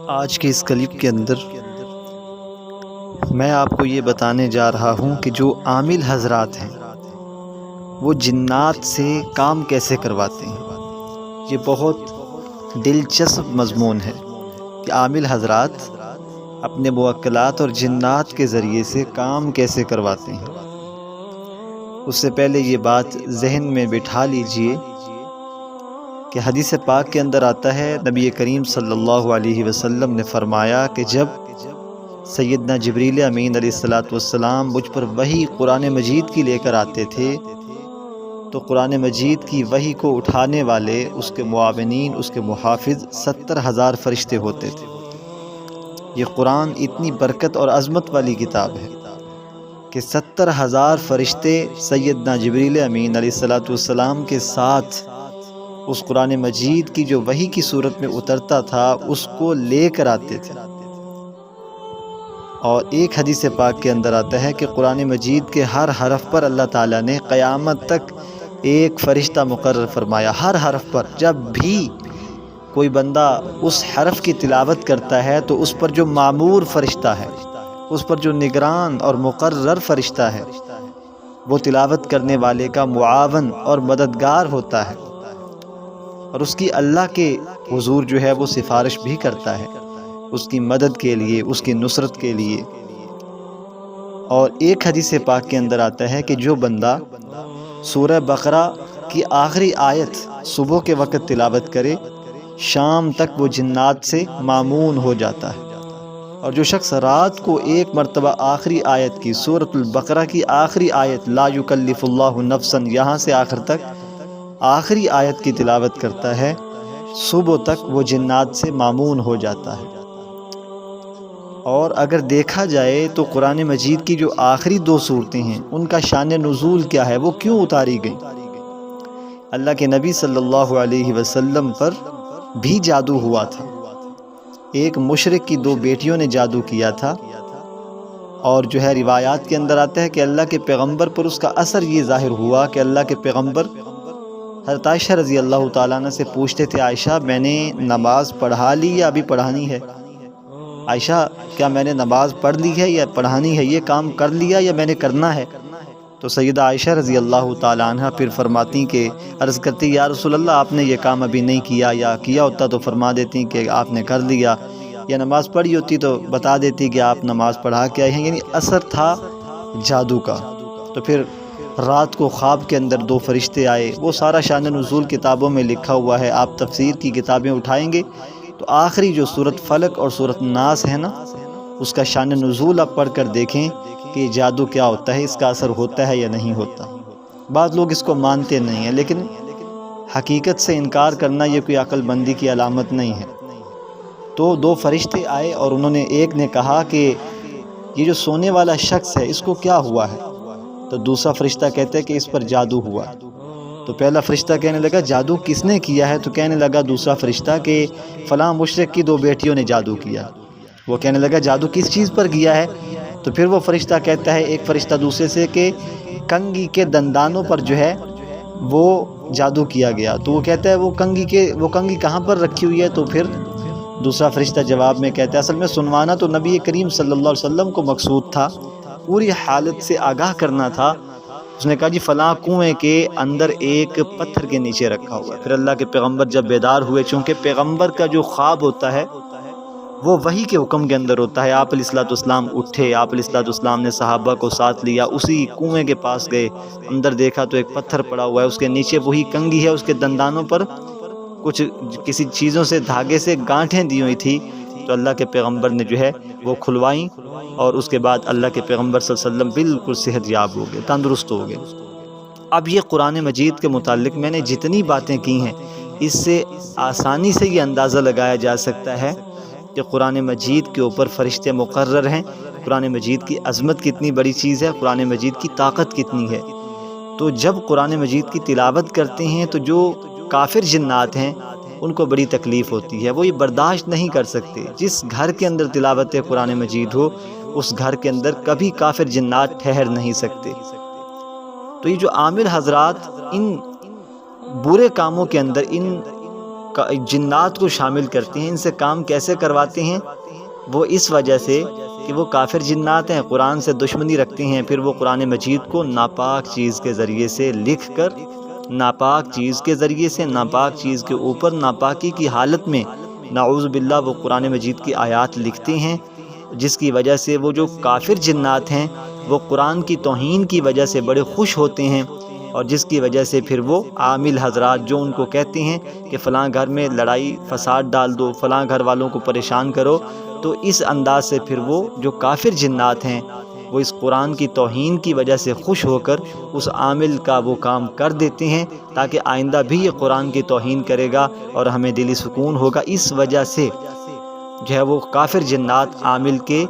آج کے اس کلپ کے اندر میں آپ کو یہ بتانے جا رہا ہوں کہ جو عامل حضرات ہیں وہ جنات سے کام کیسے کرواتے ہیں۔ یہ بہت دلچسپ مضمون ہے کہ عامل حضرات اپنے موکلات اور جنات کے ذریعے سے کام کیسے کرواتے ہیں۔ اس سے پہلے یہ بات ذہن میں بٹھا لیجئے کہ حدیث پاک کے اندر آتا ہے، نبی کریم صلی اللہ علیہ وسلم نے فرمایا کہ جب سیدنا جبریل امین علیہ السلام مجھ پر وحی قرآن مجید کی لے کر آتے تھے تو قرآن مجید کی وحی کو اٹھانے والے، اس کے معاونین، اس کے محافظ 70,000 فرشتے ہوتے تھے۔ یہ قرآن اتنی برکت اور عظمت والی کتاب ہے کہ 70,000 فرشتے سیدنا جبریل امین علیہ السلام کے ساتھ اس قرآن مجید کی جو وحی کی صورت میں اترتا تھا اس کو لے کر آتے تھے۔ اور ایک حدیث پاک کے اندر آتا ہے کہ قرآن مجید کے ہر حرف پر اللہ تعالیٰ نے قیامت تک ایک فرشتہ مقرر فرمایا۔ ہر حرف پر جب بھی کوئی بندہ اس حرف کی تلاوت کرتا ہے تو اس پر جو معمور فرشتہ ہے، اس پر جو نگران اور مقرر فرشتہ ہے، وہ تلاوت کرنے والے کا معاون اور مددگار ہوتا ہے، اور اس کی اللہ کے حضور جو ہے وہ سفارش بھی کرتا ہے اس کی مدد کے لیے، اس کی نصرت کے لیے۔ اور ایک حدیث پاک کے اندر آتا ہے کہ جو بندہ سورہ بقرہ کی آخری آیت صبح کے وقت تلاوت کرے، شام تک وہ جنات سے مامون ہو جاتا ہے۔ اور جو شخص رات کو ایک مرتبہ آخری آیت کی، سورۃ البقرہ کی آخری آیت لا یکلف اللہ نفسا، یہاں سے آخر تک آخری آیت کی تلاوت کرتا ہے، صبح تک وہ جنات سے مامون ہو جاتا ہے۔ اور اگر دیکھا جائے تو قرآن مجید کی جو آخری 2 صورتیں ہیں ان کا شان نزول کیا ہے، وہ کیوں اتاری گئیں؟ اللہ کے نبی صلی اللہ علیہ وسلم پر بھی جادو ہوا تھا۔ ایک مشرک کی 2 بیٹیوں نے جادو کیا تھا، اور جو ہے روایات کے اندر آتا ہے کہ اللہ کے پیغمبر پر اس کا اثر یہ ظاہر ہوا کہ اللہ کے پیغمبر حضرت عائشہ رضی اللہ تعالیٰ عنہ سے پوچھتے تھے، عائشہ میں نے نماز پڑھا لی یا ابھی پڑھانی ہے؟ عائشہ کیا میں نے نماز پڑھ لی ہے یا پڑھانی ہے؟ یہ کام کر لیا یا میں نے کرنا ہے؟ تو سیدہ عائشہ رضی اللہ تعالیٰ عنہ پھر فرماتی کہ عرض کرتی، یا رسول اللہ آپ نے یہ کام ابھی نہیں کیا، یا کیا ہوتا تو فرما دیتی کہ آپ نے کر لیا، یا نماز پڑھی ہوتی تو بتا دیتی کہ آپ نماز پڑھا کے آئے ہیں۔ یعنی اثر تھا جادو کا۔ تو پھر رات کو خواب کے اندر 2 فرشتے آئے، وہ سارا شان نزول کتابوں میں لکھا ہوا ہے، آپ تفسیر کی کتابیں اٹھائیں گے تو آخری جو سورۃ فلق اور سورۃ ناس ہے نا، اس کا شان نزول آپ پڑھ کر دیکھیں کہ جادو کیا ہوتا ہے، اس کا اثر ہوتا ہے یا نہیں ہوتا۔ بعض لوگ اس کو مانتے نہیں ہیں، لیکن حقیقت سے انکار کرنا یہ کوئی عقل مندی کی علامت نہیں ہے۔ تو 2 فرشتے آئے اور انہوں نے، ایک نے کہا کہ یہ جو سونے والا شخص ہے اس کو کیا ہوا ہے؟ تو دوسرا فرشتہ کہتا ہے کہ اس پر جادو ہوا۔ تو پہلا فرشتہ کہنے لگا جادو کس نے کیا ہے؟ تو کہنے لگا دوسرا فرشتہ کہ فلاں مشرک کی 2 بیٹیوں نے جادو کیا۔ وہ کہنے لگا جادو کس چیز پر کیا ہے؟ تو پھر وہ فرشتہ کہتا ہے، ایک فرشتہ دوسرے سے، کہ کنگھی کے دندانوں پر جو ہے وہ جادو کیا گیا۔ تو وہ کہتا ہے وہ کنگھی کہاں پر رکھی ہوئی ہے؟ تو پھر دوسرا فرشتہ جواب میں کہتا ہے اصل میں سنوانا تو نبی کریم صلی اللہ علیہ وسلم کو مقصود تھا، پوری حالت سے آگاہ کرنا تھا۔ اس نے کہا جی فلاں کنویں کے اندر ایک پتھر کے نیچے رکھا ہوا ہے۔ پھر اللہ کے پیغمبر جب بیدار ہوئے، چونکہ پیغمبر کا جو خواب ہوتا ہے وہ وحی کے حکم کے اندر ہوتا ہے، آپ علیہ السلام اٹھے، آپ علیہ السلام نے صحابہ کو ساتھ لیا، اسی کنویں کے پاس گئے، اندر دیکھا تو ایک پتھر پڑا ہوا ہے، اس کے نیچے وہی کنگھی ہے، اس کے دندانوں پر کچھ کسی چیزوں سے دھاگے سے گانٹھیں دی ہوئی تھی۔ تو اللہ کے پیغمبر نے جو ہے وہ کھلوائیں، اور اس کے بعد اللہ کے پیغمبر صلی اللہ علیہ وسلم بالکل صحت یاب ہو گئے، تندرست ہو گئے۔ اب یہ قرآن مجید کے متعلق میں نے جتنی باتیں کی ہیں، اس سے آسانی سے یہ اندازہ لگایا جا سکتا ہے کہ قرآن مجید کے اوپر فرشتے مقرر ہیں، قرآن مجید کی عظمت کتنی بڑی چیز ہے، قرآن مجید کی طاقت کتنی ہے۔ تو جب قرآن مجید کی تلاوت کرتے ہیں تو جو کافر جنات ہیں ان کو بڑی تکلیف ہوتی ہے، وہ یہ برداشت نہیں کر سکتے۔ جس گھر کے اندر تلاوت قرآن مجید ہو اس گھر کے اندر کبھی کافر جنات ٹھہر نہیں سکتے۔ تو یہ جو عامل حضرات ان برے کاموں کے اندر، ان جنات کو شامل کرتے ہیں، ان سے کام کیسے کرواتے ہیں؟ وہ اس وجہ سے کہ وہ کافر جنات ہیں، قرآن سے دشمنی رکھتے ہیں، پھر وہ قرآن مجید کو ناپاک چیز کے ذریعے سے لکھ کر، ناپاک چیز کے ذریعے سے، ناپاک چیز کے اوپر ناپاکی کی حالت میں نعوذ باللہ وہ قرآن مجید کی آیات لکھتے ہیں، جس کی وجہ سے وہ جو کافر جنات ہیں وہ قرآن کی توہین کی وجہ سے بڑے خوش ہوتے ہیں، اور جس کی وجہ سے پھر وہ عامل حضرات جو ان کو کہتے ہیں کہ فلاں گھر میں لڑائی فساد ڈال دو، فلاں گھر والوں کو پریشان کرو، تو اس انداز سے پھر وہ جو کافر جنات ہیں وہ اس قرآن کی توہین کی وجہ سے خوش ہو کر اس عامل کا وہ کام کر دیتے ہیں، تاکہ آئندہ بھی یہ قرآن کی توہین کرے گا اور ہمیں دلی سکون ہوگا۔ اس وجہ سے جو ہے وہ کافر جنات عامل کے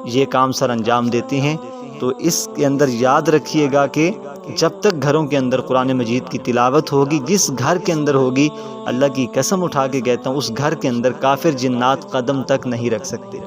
یہ کام سر انجام دیتے ہیں۔ تو اس کے اندر یاد رکھیے گا کہ جب تک گھروں کے اندر قرآن مجید کی تلاوت ہوگی، جس گھر کے اندر ہوگی، اللہ کی قسم اٹھا کے کہتا ہوں اس گھر کے اندر کافر جنات قدم تک نہیں رکھ سکتے۔